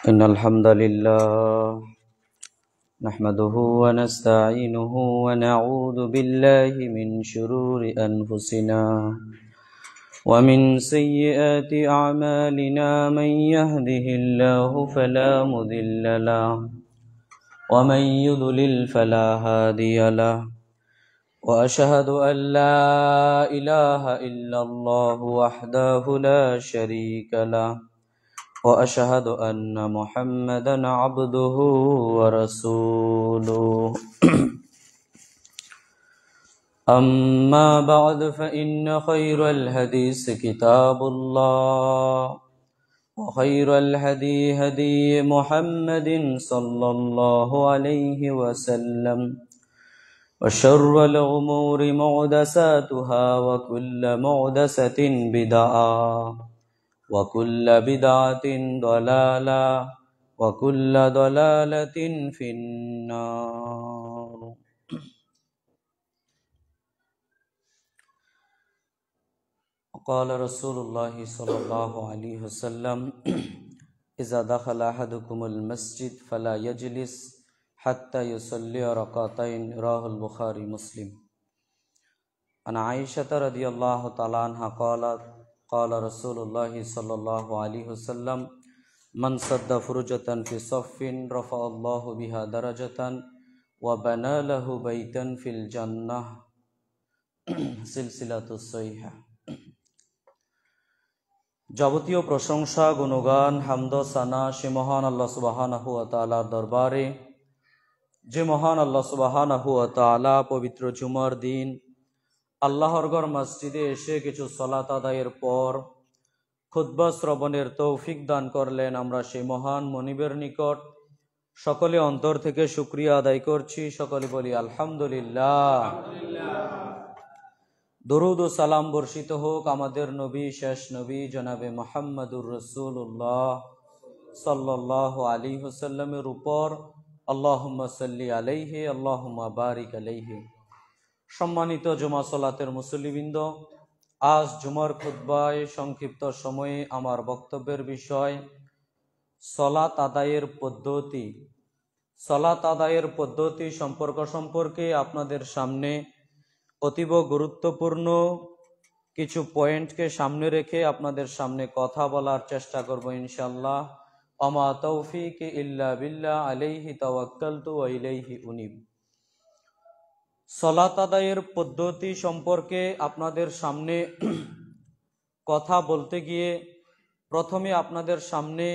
إن الحمد لله نحمده ونستعينه ونعوذ بالله من شرور أنفسنا ومن سيئات أعمالنا من يهده الله فلا مضل له ومن يضلل فلا هادي له وأشهد أن لا إله إلا الله وحده لا شريك له وأشهد أن محمدا عبده ورسوله أما بعد فإن خير الحديث كتاب الله وخير الهدي هدي محمد صلى الله عليه وسلم وشر الأمور محدثاتها وكل محدثة بدعة وكل بدعة ضلالة وكل ضلالة في النار. وقال رسول الله صلى الله عليه وسلم إذا دخل أحدكم المسجد فلا يجلس حتى يصلي ركعتين رواه البخاري مسلم عن عائشة رضي الله تعالى عنها قالت قال رسول الله صلى الله عليه وسلم من سد فرجة في صف رفع الله بها درجة وبنى له بيتا في الجنة সিলসিলাতুস সহিহা। যাবতীয় প্রশংসা, গুণগান, হামদ, সানা সে মহান আল্লাহ সুবহানাহু ওয়া তাআলার দরবারে, যে মহান আল্লাহ সুবহানাহু ওয়া তাআলা পবিত্র জুমার দিন আল্লাহর ঘর মসজিদে এসে কিছু সালাত আদায়ের পর খুতবা শ্রবণের তৌফিক দান করলেন। আমরা সেই মহান মনিবের নিকট সকলে অন্তর থেকে শুকরিয়া আদায় করছি। সকলে বলি আলহামদুলিল্লাহ। দরুদ ও সালাম বর্ষিত হোক আমাদের নবী, শেষ নবী জনাবে মুহাম্মদুর রাসূলুল্লাহ সাল্লাল্লাহু আলাইহি ওয়াসাল্লামের উপর। আল্লাহুম্মা সাল্লি আলাইহি আল্লাহুম্মা বারিক আলাইহি। সম্মানিত জুমা সালাতের মুসল্লিবৃন্দ, আজ জুমার খুতবায় সংক্ষিপ্ত সময়ে আমার বক্তব্যের বিষয় সালাত আদায়ের পদ্ধতি। সালাত আদায়ের পদ্ধতি সম্পর্কে আপনাদের সামনে অতীব গুরুত্বপূর্ণ কিছু পয়েন্টকে সামনে রেখে আপনাদের সামনে কথা বলার চেষ্টা করব ইনশাআল্লাহ। ওমা তৌফিক ইল্লা বিল্লাহ আলাইহি তাওয়াক্কালতু ওয়া ইলাইহি উনীব। সালাত আদায়ের পদ্ধতি সম্পর্কে আপনাদের সামনে কথা বলতে গিয়ে প্রথমে আপনাদের সামনে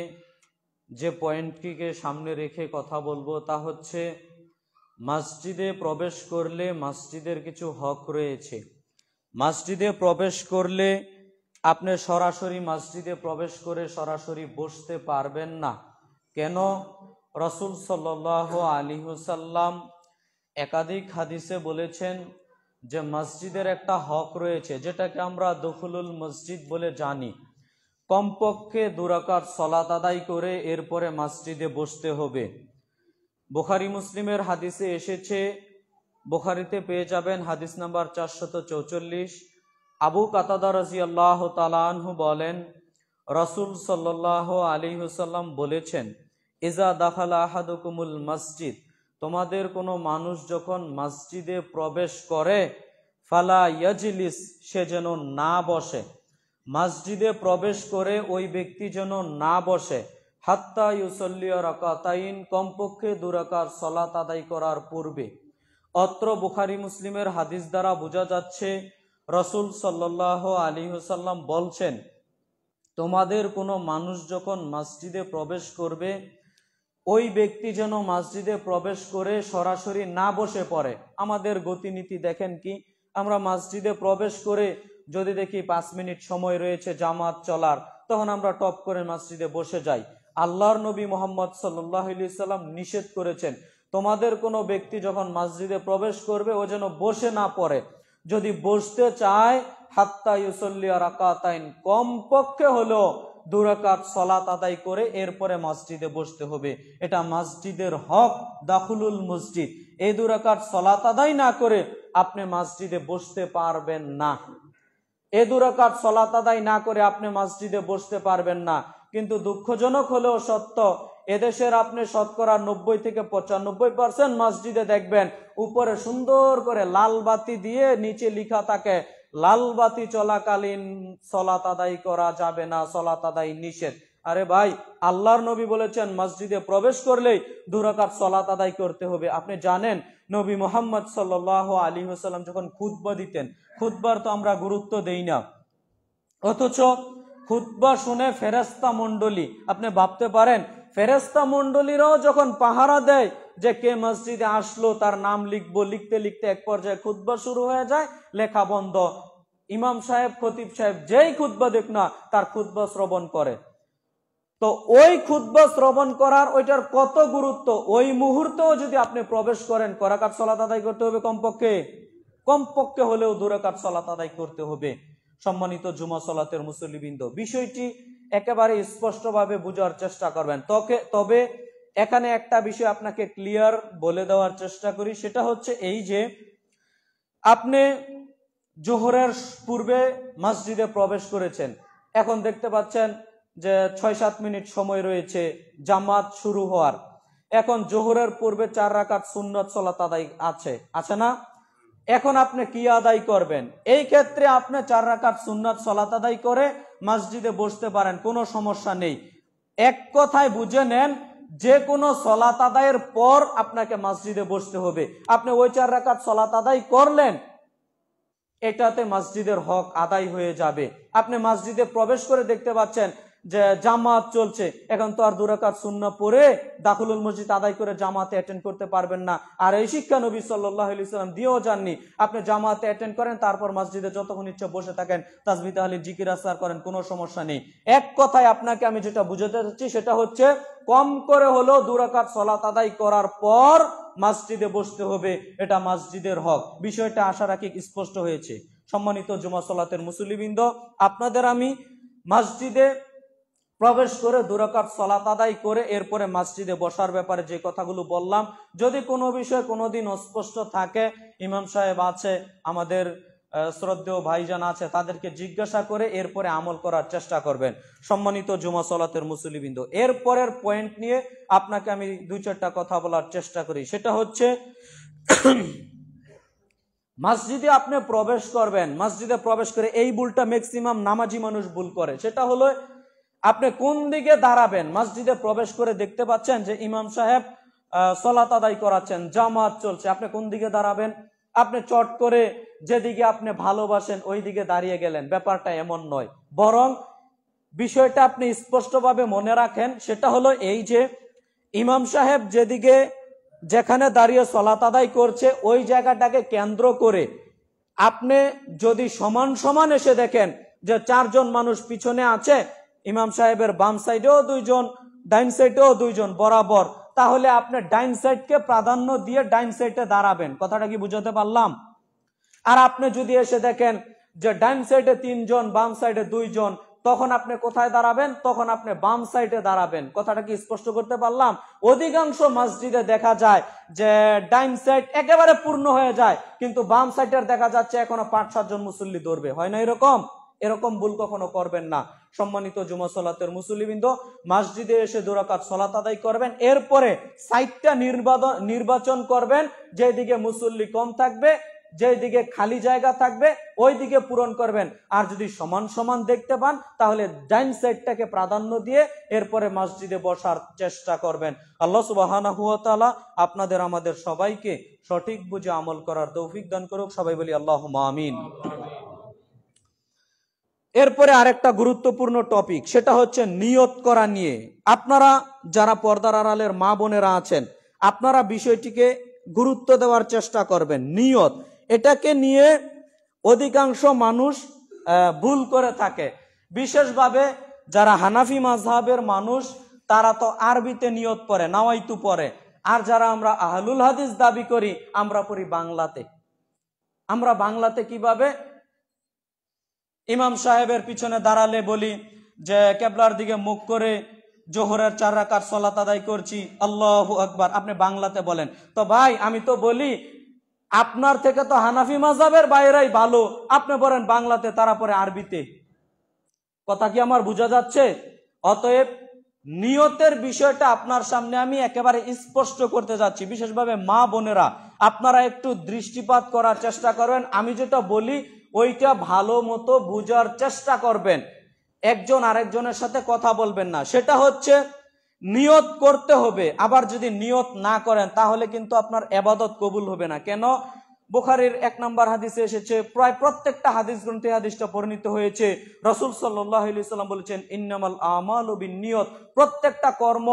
যে পয়েন্টটিকে সামনে রেখে কথা বলবো তা হচ্ছে মসজিদে প্রবেশ করলে মসজিদের কিছু হক রয়েছে। মসজিদে প্রবেশ করলে আপনি সরাসরি মসজিদে প্রবেশ করে সরাসরি বসতে পারবেন না। কেন? রাসূল সাল্লাল্লাহু আলাইহি ওয়াসাল্লাম একাধিক হাদিসে বলেছেন যে মসজিদের একটা হক রয়েছে, যেটাকে আমরা দুখুলুল মসজিদ বলে জানি। কমপক্ষে 2 রাকাত সালাত আদায় করে এরপরে মসজিদে বসতে হবে। বুখারী মুসলিমের হাদিসে এসেছে, বুখারীতে পেয়ে যাবেন হাদিস নাম্বার 444। আবু কাতাদা রাদিয়াল্লাহু তাআলা আনহু বলেন, রাসূল সাল্লাল্লাহু আলাইহি ওয়াসাল্লাম বলেছেন, ইজা দাখালা আহাদুকুমুল মসজিদ, তোমাদের কোনো মানুষ যখন মসজিদে প্রবেশ করে, ফালা ইয়াজলিস, সে যেন না বসে। মসজিদে প্রবেশ করে ওই ব্যক্তি যেন না বসে, হাত্তা ইউসাল্লি রাকাতাইন, কমপক্ষে 2 রাকাত সালাত আদায় করার পূর্বে। অত্র বুখারী মুসলিমের হাদিস দ্বারা বোঝা যাচ্ছে রাসূল সাল্লাল্লাহু আলাইহি ওয়াসাল্লাম বলছেন, তোমাদের কোনো মানুষ যখন মসজিদে প্রবেশ করবে, ওই ব্যক্তি যেন মসজিদে প্রবেশ করে সরাসরি না বসে পড়ে। আমাদের গতিনীতি দেখেন কি, আমরা মসজিদে প্রবেশ করে যদি দেখি 5 মিনিট সময় রয়েছে জামাত চলার, তখন আমরা টপ করে মসজিদে বসে যাই। আল্লাহর নবী মুহাম্মদ সাল্লাল্লাহু আলাইহি সাল্লাম নিষেধ করেছেন, তোমাদের কোনো ব্যক্তি যখন মসজিদে প্রবেশ করবে ও যেন বসে না পড়ে। যদি বসতে চায়, হাত্তা ইউসাল্লি রাকাতাইন, কমপক্ষে হলো 2 রাকাত সালাত আদায় করে এরপরে মসজিদে বসতে হবে। এটা মসজিদের হক, দাখুলুল মসজিদ। এই 2 রাকাত সালাত আদায় না করে আপনি মসজিদে বসতে পারবেন না। এই 2 রাকাত সালাত আদায় না করে আপনি মসজিদে বসতে পারবেন না। কিন্তু দুঃখজনক হলেও সত্য, এদেশের আপনি শতকরা 90 থেকে 95% মসজিদে দেখবেন উপরে সুন্দর করে লাল বাতি দিয়ে নিচে লেখা থাকে, লাল বাতি চলাকালীন সালাত আদায় করা যাবে না, সালাত আদায় নিষেধ। আরে ভাই, আল্লাহর নবী বলেছেন মসজিদে প্রবেশ করলেই 2 রাকাত সালাত আদায় করতে হবে। আপনি জানেন নবী মুহাম্মদ সাল্লাল্লাহু আলাইহি ওয়াসাল্লাম যখন খুতবা দিতেন, খুতবার তো আমরা গুরুত্ব দেই না, অথচ খুতবা শুনে ফেরেশতা মণ্ডলী, আপনি ভাবতে পারেন ফেরেশতা মণ্ডলীরাও যখন পাহারা দেয় যে কে মসজিদে আসলো তার নাম লিখবো, লিখতে লিখতে এক পর্যায়ে খুতবা শুরু হয়ে যায়, লেখা বন্ধ। ইমাম সাহেব, খতিব সাহেব যেই খুতবা দেখ না তার খুতবা শ্রবণ করে। তো ওই খুতবা শ্রবণ করার ওইটার কত গুরুত্ব, ওই মুহূর্তেও যদি আপনি প্রবেশ করেন, ক রাকাত সালাত আদায় করতে হবে, কমপক্ষে হলেও 2 রাকাত সালাত আদায় করতে হবে। সম্মানিত জুমা সালাতের মুসল্লিবৃন্দ, বিষয়টি একেবারে স্পষ্টভাবে বোঝার চেষ্টা করবেন। তবে এখানে একটা বিষয় আপনাকে ক্লিয়ার বলে দেওয়ার চেষ্টা করি, সেটা হচ্ছে এই যে আপনি জোহরের পূর্বে মসজিদে প্রবেশ করেছেন, এখন দেখতে পাচ্ছেন যে 6-7 মিনিট সময় রয়েছে জামাত শুরু হওয়ার। এখন জোহরের পূর্বে 4 রাকাত সুন্নত সালাত আদায় আছে না? এখন আপনি কি আদায় করবেন? এই ক্ষেত্রে আপনি 4 রাকাত সুন্নত সালাত আদায় করে মসজিদে বসতে পারেন, কোনো সমস্যা নেই। এক কথায় বুঝে নেন, যে কোনো সালাত আদায়ের পর আপনাকে মসজিদে বসতে হবে। আপনি ওই 4 রাকাত সালাত আদায় করলেন, এটাতে মসজিদের হক আদায় হয়ে যাবে। আপনি মসজিদে প্রবেশ করে দেখতে পাচ্ছেন যে জামাত চলছে, এখন তো আর 2 রাকাত সুন্নাহ পড়ে দাখুলুল মসজিদ আদায় করে জামাতে অ্যাটেন্ড করতে পারবেন না। আর এই শিক্ষা নবী সাল্লাল্লাহু আলাইহি ওয়াসাল্লাম দিয়েও যাননি। আপনি জামাতে অ্যাটেন্ড করেন, তারপর মসজিদে যতক্ষণ ইচ্ছা বসে থাকেন, তাসবিহ তাহলিল জিকির আজকার করেন, কোনো সমস্যা নেই। এক কথায় আপনাকে আমি যেটা বুঝাতে চাচ্ছি সেটা হচ্ছে, কম করে হলেও 2 রাকাত সালাত আদায় করার পর মসজিদে বসতে হবে, এটা মসজিদের হক। বিষয়টা আশা রাখি স্পষ্ট হয়েছে। সম্মানিত জুমা সালাতের মুসল্লিবৃন্দ, আপনাদের আমি মসজিদে প্রবেশ করে 2 রাকাত সালাত আদায় করে এরপরে মসজিদে বসার ব্যাপারে যে কথাগুলো বললাম, যদি কোনো বিষয় কোনোদিন অস্পষ্ট থাকে, ইমাম সাহেব আছে, আমাদের শ্রদ্ধেয় ভাইজান আছে, তাদেরকে জিজ্ঞাসা করে এরপরে আমল করার চেষ্টা করবেন। সম্মানিত জুমা সালাতের মুসল্লিবৃন্দ, এরপরের পয়েন্ট নিয়ে আপনাকে আমি 2-4টা কথা বলার চেষ্টা করি। সেটা হচ্ছে, মসজিদে আপনি প্রবেশ করবেন, মসজিদে প্রবেশ করে এই ভুলটা ম্যাক্সিমাম নামাজি মানুষ ভুল করে। সেটা হলো, আপনি কোন দিকে দাঁড়াবেন? মসজিদে প্রবেশ করে দেখতে পাচ্ছেন যে ইমাম সাহেব সালাত আদায় করাচ্ছেন, জামাত চলছে, আপনি কোন দিকে দাঁড়াবেন? আপনি চট করে যেদিকে আপনি ভালোবাসেন ওই দিকে দাঁড়িয়ে গেলেন। ব্যাপারটা এমন নয়, বরং বিষয়টা আপনি স্পষ্টভাবে মনে রাখেন। সেটা হলো এই যে, ইমাম সাহেব যেখানে দাঁড়িয়ে সালাত আদায় করছে ওই জায়গাটাকে কেন্দ্র করে আপনি যদি সমান সমান এসে দেখেন যে 4 জন মানুষ পিছনে আছে, ইমাম সাহেবের বাম সাইডেও 2 জন, ডাইন সাইডেও 2 জন বরাবর, তাহলে আপনি ডাইন সাইডকে প্রাধান্য দিয়ে ডাইন সাইডে দাঁড়াবেন। কথাটা কি বুঝাতে পারলাম? আর আপনি যদি এসে দেখেন যে ডাইন সাইডে 3 জন, বাম সাইডে 2 জন, তখন আপনি কোথায় দাঁড়াবেন? তখন আপনি বাম সাইডে দাঁড়াবেন। কথাটা কি স্পষ্ট করতে পারলাম? অধিকাংশ মসজিদে দেখা যায় যে ডাইন সাইড একেবারে পূর্ণ হয়ে যায়, কিন্তু বাম সাইডের দেখা যাচ্ছে এখনো 5-7 জন মুসল্লি ধরবে, হয় না? এরকম ভুল কখনো করবেন না। সম্মানিত জুমা সালাতের মুসল্লিবৃন্দ, মসজিদে এসে 2 রাকাত সালাত আদায় করবেন, এরপরে সাইডটা নির্বাচন করবেন, যেদিকে মুসল্লি কম থাকবে, যেদিকে খালি জায়গা থাকবে ওই দিকে পূরণ করবেন। আর যদি সমান সমান দেখতে পান, তাহলে ডাইন সাইডটাকে প্রাধান্য দিয়ে এরপরে মসজিদে বসার চেষ্টা করবেন। আল্লাহ সুবহানাহু ওয়া তাআলা আপনাদের আমাদের সবাইকে সঠিক বুঝে আমল করার তৌফিক দান করুক। সবাই বলি আল্লাহুম্মা আমিন। এরপরে আরেকটা গুরুত্বপূর্ণ টপিক, সেটা হচ্ছে নিয়ত করা নিয়ে। আপনারা যারা পর্দার আড়ালের মা বোনেরা আছেন, আপনারা বিষয়টিকে গুরুত্ব দেওয়ার চেষ্টা করবেন। নিয়ত, এটাকে নিয়ে অধিকাংশ মানুষ ভুল করে থাকে। বিশেষভাবে যারা হানাফি মাযহাবের মানুষ, তারা তো আরবিতে নিয়ত পড়ে, নাওয়াইতু পড়ে। আর যারা আমরা আহলুল হাদিস দাবি করি, আমরা পড়ি বাংলাতে। আমরা বাংলাতে কিভাবে? ইমাম সাহেবের পিছনে দাঁড়ালে বলি যে কিবলার দিকে মুখ করে জোহরের 4 রাকাত সালাত আদায় করছি, আল্লাহু আকবার, আপনি বাংলাতে বলেন। তো ভাই, আমি তো বলি আপনার থেকে তো হানাফি মাযহাবের বাইরেই ভালো, আপনি বলেন বাংলাতে, তারা পরে আরবিতে। কথা কি আমার বোঝা যাচ্ছে? অতএব নিয়তের বিষয়টা আপনার সামনে আমি একেবারে স্পষ্ট করতে যাচ্ছি। বিশেষভাবে মা বোনেরা, আপনারা একটু দৃষ্টিপাত করার চেষ্টা করবেন। আমি যেটা বলি ওইটা ভালো মতো বুঝার চেষ্টা করবেন, একজন আরেকজনের সাথে কথা বলবেন না। সেটা হচ্ছে, নিয়ত করতে হবে। আবার যদি নিয়ত না করেন তাহলে কিন্তু আপনার ইবাদত কবুল হবে না। কেন? বুখারীর 1 নম্বর হাদিসে এসেছে, প্রায় প্রত্যেকটা হাদিস গ্রন্থে হাদিসটা বর্ণিত হয়েছে। রাসূল সাল্লাল্লাহু আলাইহি ওয়াসাল্লাম বলেছেন, ইন্নামাল আমালু বিন্নিয়ত। প্রত্যেকটা কর্ম,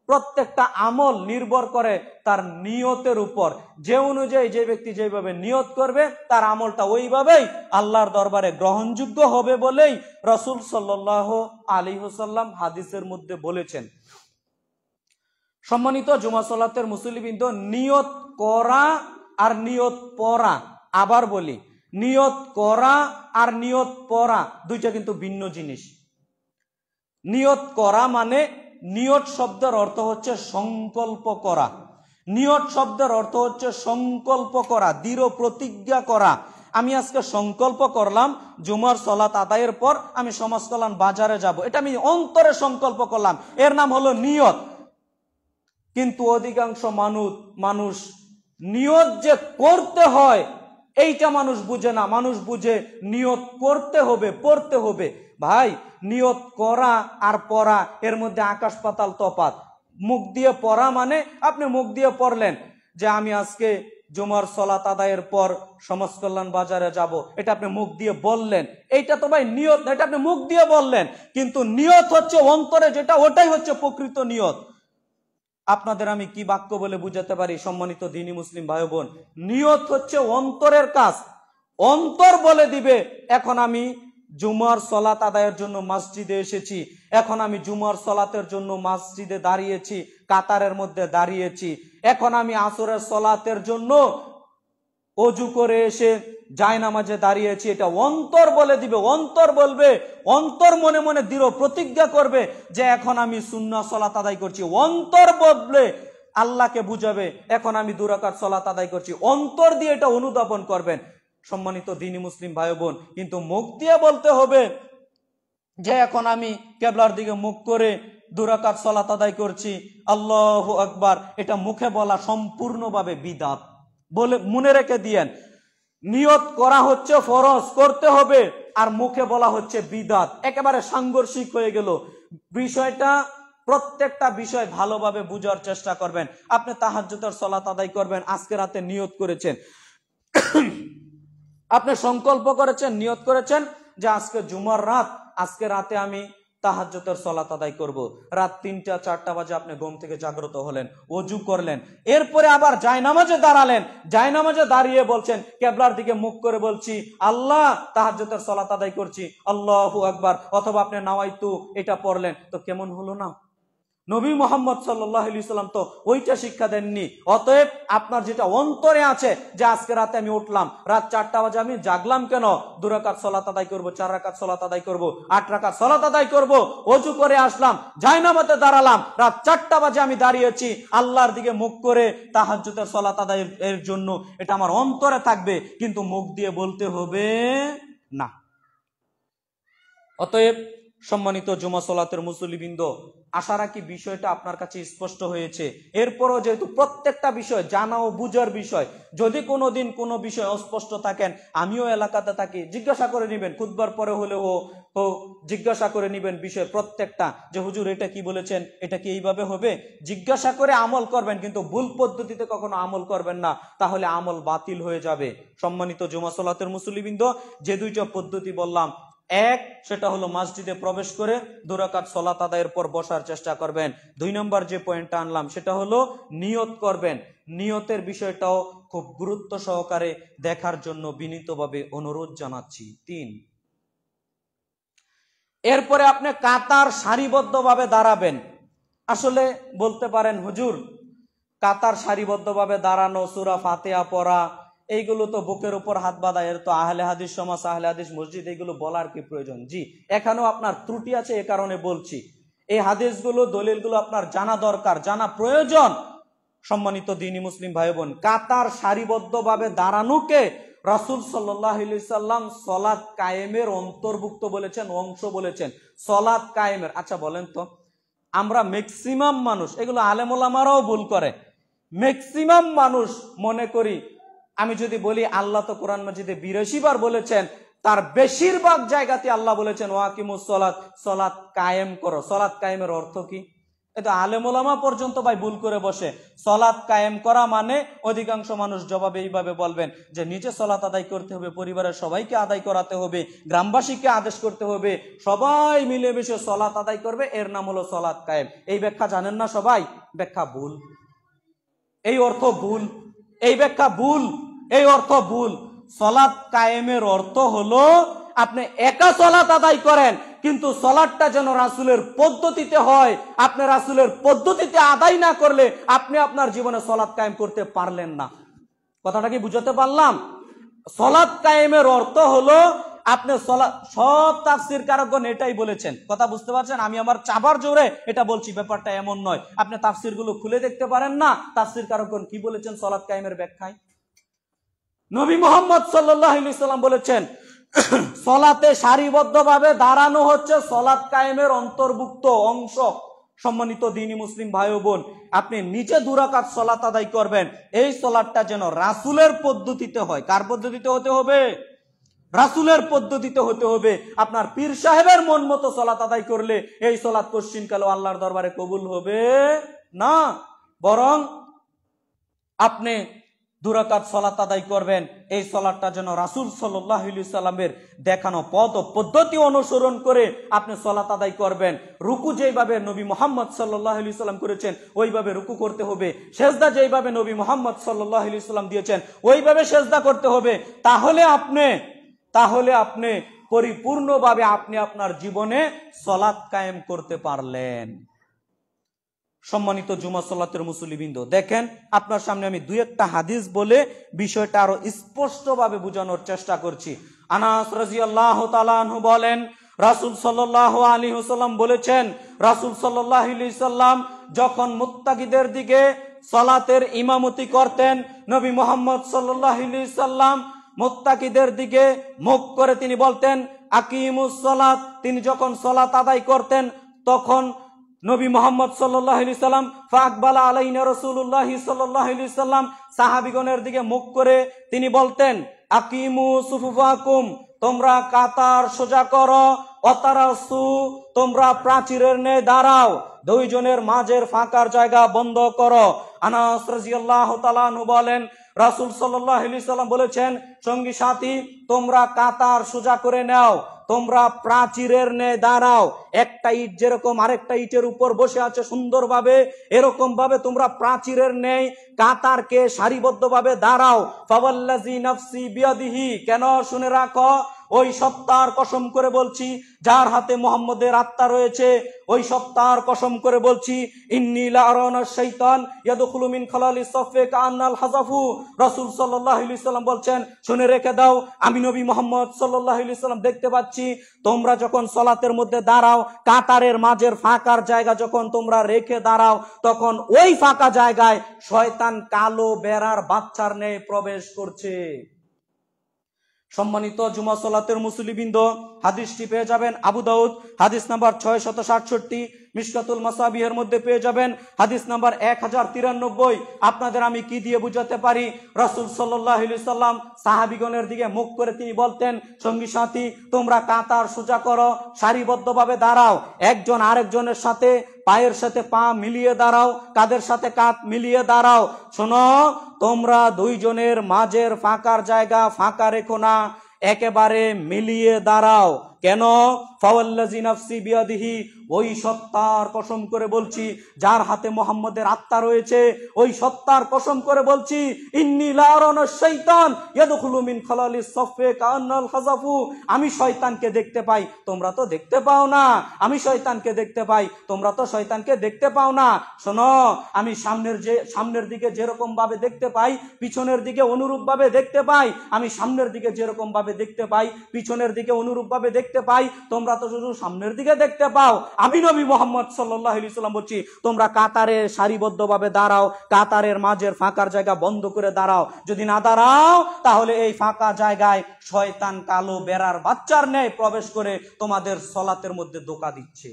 প্রত্যেকটা আমল নির্ভর করে তার নিয়তের উপর। যে অনুযায়ী যে ব্যক্তি যেভাবে নিয়ত করবে, তার আমলটা ওইভাবেই আল্লাহর দরবারে গ্রহণযোগ্য হবে বলেই রাসূল সাল্লাল্লাহু আলাইহি ওয়াসাল্লাম হাদিসের মধ্যে বলেছেন। সম্মানিত জুমা সালাতের মুসল্লিবৃন্দ, নিয়ত করা আর নিয়ত পড়া, আবার বলি, নিয়ত করা আর নিয়ত পড়া দুইটা কিন্তু ভিন্ন জিনিস। নিয়ত করা মানে, নিয়ত শব্দের অর্থ হচ্ছে সংকল্প করা। নিয়ত শব্দের অর্থ হচ্ছে সংকল্প করা, দৃঢ় প্রতিজ্ঞা করা। আমি আজকে সংকল্প করলাম জুমার সলাত আদায়ের পর আমি সমাজ কল্যাণ বাজারে যাব, এটা আমি অন্তরে সংকল্প করলাম, এর নাম হলো নিয়ত। কিন্তু অধিকাংশ মানুষ নিয়ত যে করতে হয় এইটা মানুষ বুঝে না। মানুষ বুঝে নিয়ত করতে হবে, পড়তে হবে। ভাই, নিয়ত করা আর পড়া এর মধ্যে আকাশ পাতাল তফাৎ। মুখ দিয়ে পড়া মানে আপনি মুখ দিয়ে পড়লেন যে আমি আজকে জুমার সলাত আদায়ের পর সমাজ কল্যাণ বাজারে যাব, এটা আপনি মুখ দিয়ে বললেন, এইটা তো ভাই নিয়ত, এটা আপনি মুখ দিয়ে বললেন। কিন্তু নিয়ত হচ্ছে অন্তরে যেটা, ওটাই হচ্ছে প্রকৃত নিয়ত। আপনাদের আমি কি বাক্য বলে বুঝাতে পারি সম্মানিত দ্বীনি মুসলিম ভাই বোন? নিয়ত হচ্ছে অন্তরের কাজ। অন্তর বলে দিবে এখন আমি জুমার সলাত আদায়ের জন্য মসজিদে এসেছি, এখন আমি জুমার সলাতের জন্য মসজিদে দাঁড়িয়েছি, কাতারের মধ্যে দাঁড়িয়েছি, এখন আমি আসরের সলাতের জন্য অজু করে এসে জায়নামাজে দাঁড়িয়েছি। এটা অন্তর বলে দিবে, অন্তর বলবে, অন্তর মনে মনে দৃঢ় প্রতিজ্ঞা করবে যে এখন আমি সুন্নাহ সালাত আদায় করছি। অন্তর বলবে, আল্লাহকে বুঝাবে এখন আমি 2 রাকাত সালাত আদায় করছি। অন্তর দিয়ে এটা অনুধাবন করবেন সম্মানিত দ্বীনি মুসলিম ভাই বোন। কিন্তু মুখ দিয়ে বলতে হবে যে এখন আমি কিবলার দিকে মুখ করে 2 রাকাত সালাত আদায় করছি, আল্লাহু আকবার। এটা মুখে বলা সম্পূর্ণভাবে বিদআত বলে মনে রেখে দিয়েন। নিয়ত করা হচ্ছে ফরজ, করতে হবে, আর মুখে বলা হচ্ছে বিদআত। একেবারে সাংঘর্ষিক হয়ে গেল বিষয়টা। প্রত্যেকটা বিষয় ভালোভাবে বুঝার চেষ্টা করবেন। আপনি তাহাজ্জুদের সালাত আদায় করবেন, আজকে রাতে নিয়ত করেছেন, আপনি সংকল্প করেছেন, নিয়ত করেছেন যে আজকে জুমার রাত, আজকে রাতে আমি তাহাজ্জুদের সালাত আদায় করব। রাত 3টা-4টা বাজে আপনি ঘুম থেকে জাগ্রত হলেন, ওযু করলেন, এরপরে আবার জায়নামাজে দাঁড়ালেন, জায়নামাজে দাঁড়িয়ে বলছেন কিবলার দিকে মুখ করে বলছি আল্লাহ তাহাজ্জুদের সালাত আদায় করছি, আল্লাহু আকবার। অথবা আপনি নাওয়াইতু এটা পড়লেন, তো কেমন হলো না? নবী মুহাম্মদ সাল্লাল্লাহু আলাইহি সাল্লাম তো ওইটা শিক্ষা দেননি। অতএব আপনার যেটা অন্তরে আছে যে আজকে রাতে আমি উঠলাম, রাত 4টা বাজে আমি জাগলাম কেন, 2 রাকাত সালাত আদায় করব, 4 রাকাত সালাত আদায় করব, 8 রাকাত সালাত আদায় করব, ওযু করে আসলাম, জায়নামাজে দাঁড়ালাম, রাত 4টা বাজে আমি দাঁড়িয়েছি আল্লাহর দিকে মুখ করে তাহাজ্জুদের সালাত আদায়ের জন্য। এটা আমার অন্তরে থাকবে, কিন্তু মুখ দিয়ে বলতে হবে না। অতএব সম্মানিত জুমা সালাতের মুসল্লিবৃন্দ, আশা রাখি বিষয়টা আপনার কাছে স্পষ্ট হয়েছে। এরপরও যেহেতু প্রত্যেকটা বিষয় জানা ও বুঝার বিষয়, যদি কোনোদিন কোনো বিষয় অস্পষ্ট থাকেন, আমিও এলাকাতে থাকি, জিজ্ঞাসা করে নিবেন, খুতবার পরে হলেও জিজ্ঞাসা করে নিবেন বিষয় প্রত্যেকটা, যে হুজুর এটা কি বলেছেন, এটা কি এইভাবে হবে? জিজ্ঞাসা করে আমল করবেন, কিন্তু ভুল পদ্ধতিতে কখনো আমল করবেন না, তাহলে আমল বাতিল হয়ে যাবে। সম্মানিত জুমা সালাতের মুসল্লিবৃন্দ, যে 2টা পদ্ধতি বললাম, এক, সেটা হলো মসজিদে প্রবেশ করে 2 রাকাত সালাত আদায়ের পর বসার চেষ্টা করবেন। 2 নম্বর যে পয়েন্টটা আনলাম সেটা হলো নিয়ত করবেন। নিয়তের বিষয়টাও খুব গুরুত্ব সহকারে দেখার জন্য বিনীতভাবে অনুরোধ জানাচ্ছি। 3, এরপরে আপনি কাতার সারিবদ্ধভাবে দাঁড়াবেন। আসলে বলতে পারেন হুজুর, কাতার সারিবদ্ধভাবে দাঁড়ানো, সূরা ফাতিহা পড়া, এইগুলো তো বুকের উপর হাত বাঁধা, এর তো আহলে হাদিস সমাজ, আহলে হাদিস মসজিদ, এইগুলো বলার কি প্রয়োজন? জি, এখানেও আপনার ত্রুটি আছে, এ কারণে বলছি। এই হাদিসগুলো, দলিলগুলো আপনার জানা দরকার, জানা প্রয়োজন। সম্মানিত দ্বীনি মুসলিম ভাই বোন, কাতার সারিবদ্ধভাবে দাঁড়ানোকে রাসূল সাল্লাল্লাহু আলাইহি সাল্লাম সালাত কায়েমের অন্তর্ভুক্ত বলেছেন, অংশ বলেছেন, সালাত কায়েমের। আচ্ছা বলেন তো, আমরা ম্যাক্সিমাম মানুষ, এগুলো আলেম ওলামারাও ভুল করে, ম্যাক্সিমাম মানুষ মনে করি, আমি যদি বলি আল্লাহ তো কোরআন মাজিদে 82 বার বলেছেন, তার বেশিরভাগ জায়গাতে আল্লাহ বলেছেন ওয়াকিমুস সালাত, সালাত কায়েম করো। সালাত কায়েমের অর্থ কি? এটা আলেম ওলামা পর্যন্ত ভাই ভুল করে বসে। সালাত কায়েম করা মানে অধিকাংশ মানুষ জবাবে এইভাবে বলবেন যে নিজে সালাত আদায় করতে হবে, পরিবারের সবাইকে আদায় করাতে হবে, গ্রামবাসীকে আদেশ করতে হবে, সবাই মিলেমিশে সালাত আদায় করবে, এর নাম হলো সালাত কায়েম। এই ব্যাখ্যা জানেন না সবাই? ব্যাখ্যা ভুল, এই অর্থ ভুল, এই ব্যাখ্যা ভুল, এই অর্থ ভুল। সালাত কায়েমের অর্থ হলো আপনি একা সালাত আদায় করেন, কিন্তু সালাতটা যেন রাসূলের পদ্ধতিতে হয়। আপনি রাসূলের পদ্ধতিতে আদায় না করলে আপনি আপনার জীবনে সালাত কায়েম করতে পারলেন না। কথাটা কি বুঝাতে পারলাম? সালাত কায়েমের অর্থ হলো আপনি সব তাফসীর কারকগণ এটাই বলেছেন। কথা বুঝতে পারছেন? আমি আমার চাবার জোরে এটা বলছি, ব্যাপারটা এমন নয়। আপনি তাফসীরগুলো খুলে দেখতে পারেন না, তাফসীর কারকগণ কি বলেছেন সালাত কায়েমের ব্যাখ্যায়। নবী মুহাম্মদ সাল্লাল্লাহু আলাইহি ওয়াসাল্লাম বলেছেন, সলাতে সারিবদ্ধভাবে দাঁড়ানো হচ্ছে সলাত কায়েমের অন্তর্ভুক্ত অংশ। সম্মানিত দ্বীনি মুসলিম ভাই ও বোন, আপনি নিজে 2 রাকাত সলাত আদায় করবেন, এই সলাতটা যেন রাসূলের পদ্ধতিতে হয়। কার পদ্ধতিতে হতে হবে? রাসূলের পদ্ধতিতে হতে হবে। আপনার পীর সাহেবের মন মতো সলাত আদায় করলে এই সলাত কোশ্চিনকালেও আল্লাহর দরবারে কবুল হবে না। বরং আপনি 2 রাকাত সলাত আদায় করবেন, এই সলাতটা যেন রাসূল সাল্লাল্লাহু আলাইহি সাল্লামের দেখানো পথ ও পদ্ধতি অনুসরণ করে আপনি সলাত আদায় করবেন। রুকু যেইভাবে নবী মুহাম্মদ সাল্লাল্লাহু আলাইহি সাল্লাম করেছেন ওইভাবে রুকু করতে হবে। সেজদা যেইভাবে নবী মুহাম্মদ সাল্লাল্লাহু আলাইহি সাল্লাম দিয়েছেন ওইভাবে সেজদা করতে হবে। তাহলে আপনি পরিপূর্ণভাবে আপনি আপনার জীবনে সলাত কায়েম করতে পারলেন। সম্মানিত জুমা সালাতের মুসল্লিবৃন্দ, দেখেন আপনার সামনে আমি 2-1টা হাদিস বলে বিষয়টা আরো স্পষ্টভাবে বোঝানোর চেষ্টা করছি। আনাস রাদিয়াল্লাহু তাআলা আনহু বলেন, রাসূল সাল্লাল্লাহু আলাইহি ওয়াসাল্লাম বলেছেন, রাসূল সাল্লাল্লাহু আলাইহি সাল্লাম যখন মুত্তাকিদের দিকে সালাতের ইমামতি করতেন, নবী মুহাম্মদ সাল্লাল্লাহু আলাইহি সাল্লাম মুত্তাকিদের দিকে মুখ করে তিনি বলতেন আকিমুস সালাত। তিনি যখন সালাত আদায় করতেন তখন নবী মুহাম্মদ সাল্লাল্লাহু আলাইহি সাল্লাম ফাকবালা আলাইনা রাসূলুল্লাহ সাল্লাল্লাহু আলাইহি সাল্লাম সাহাবীগণের দিকে মুখ করে তিনি বলতেন আকিমু সুফুফাকুম, তোমরা কাতার সোজা করো, অতারাসু, তোমরা প্রাচীরের ন্যায় দাঁড়াও, 2 জনের মাঝের ফাঁকার জায়গা বন্ধ করো। আনাস রাদিয়াল্লাহু তাআলা আনহু বলেন, রাসূল সাল্লাল্লাহু আলাইহি সাল্লাম বলেছেন, সঙ্গী সাথী তোমরা কাতার সোজা করে নাও, তোমরা প্রাচীরের ন্যায় দাঁড়াও। একটা ইট যেরকম আরেকটা ইটের উপর বসে আছে সুন্দরভাবে, এরকম ভাবে তোমরা প্রাচীরের ন্যায় কাতারকে সারিবদ্ধভাবে দাঁড়াও। ফাওয়াল্লাযী নাফসি বিয়াদিহি, কেন শুনে রাখো, ওই সত্তার কসম করে বলছি যার হাতে মুহাম্মদের আত্মা রয়েছে, ওই সত্তার কসম করে বলছি, ইন্নী লা আরানা শাইতান ইয়াদখুলু মিন খালালি সাফে কাআন্নাল হাযাফু। রাসূল সাল্লাল্লাহু আলাইহি সাল্লাম বলছেন, শুনে রেখে দাও, আমি নবী মুহাম্মদ সাল্লাল্লাহু আলাইহি সাল্লাম দেখতে পাচ্ছি তোমরা যখন সালাতের মধ্যে দাঁড়াও, কাতারের মাঝের ফাঁকার জায়গা যখন তোমরা রেখে দাঁড়াও, তখন ওই ফাঁকা জায়গায় শয়তান কালো বেড়ার বাচ্চার ন্যায় প্রবেশ করছে। সম্মানিত জুমা সালাতের মুসল্লিবৃন্দ, হাদিসটি পেয়ে যাবেন আবু দাউদ হাদিস নাম্বার 667, মিশকাতুল মাসাবিহের মধ্যে পেয়ে যাবেন হাদিস নাম্বার 1093। আপনাদের আমি কি দিয়ে বুঝাতে পারি? রাসূল সাল্লাল্লাহু আলাইহি সাল্লাম সাহাবীগণের দিকে মুখ করে তিনি বলতেন, সঙ্গী সাথী তোমরা কাতার সোজা করো, সারিবদ্ধভাবে দাঁড়াও, একজন আরেকজনের সাথে পায়ের সাথে পা মিলিয়ে দাঁড়াও, কাদের সাথে কাঁধ মিলিয়ে দাঁড়াও। শোনো, তোমরা 2 জনের মাঝের ফাঁকার জায়গা ফাঁকা রেখো না, একেবারে মিলিয়ে দাঁড়াও। কেন? ফাওয়াল্লাযী নাফসি বিয়াদিহি, ওই সত্তার কসম করে বলছি যার হাতে মুহাম্মদের আত্মা রয়েছে, ওই সত্তার কসম করে বলছি, ইন্নী লা আরানা শাইতান ইয়াদখুলু মিন খালালিস সাফে কাআন্নাল হাযাফু, আমি শয়তানকে দেখতে পাই, তোমরা তো দেখতে পাও না। আমি শয়তানকে দেখতে পাই, তোমরা তো শয়তানকে দেখতে পাও না। শোনো, আমি সামনের দিকে যেরকম ভাবে দেখতে পাই, পিছনের দিকে অনুরূপ ভাবে দেখতে পাই। আমি সামনের দিকে যেরকম ভাবে দেখতে পাই, পিছনের দিকে অনুরূপ ভাবে দেখতে পাই, তোমরা তো শুধু সামনের দিকে দেখতে পাও। আমি নবী মুহাম্মদ সাল্লাল্লাহু আলাইহি সাল্লাম বলছি, তোমরা কাতারে সারিবদ্ধভাবে দাঁড়াও, কাতারের মাঝের ফাঁকার জায়গা বন্ধ করে দাঁড়াও। যদি না দাঁড়াও তাহলে এই ফাঁকা জায়গায় শয়তান কালো বেড়ার বাচ্চার ন্যায় প্রবেশ করে তোমাদের সলাতের মধ্যে ধোঁকা দিচ্ছে।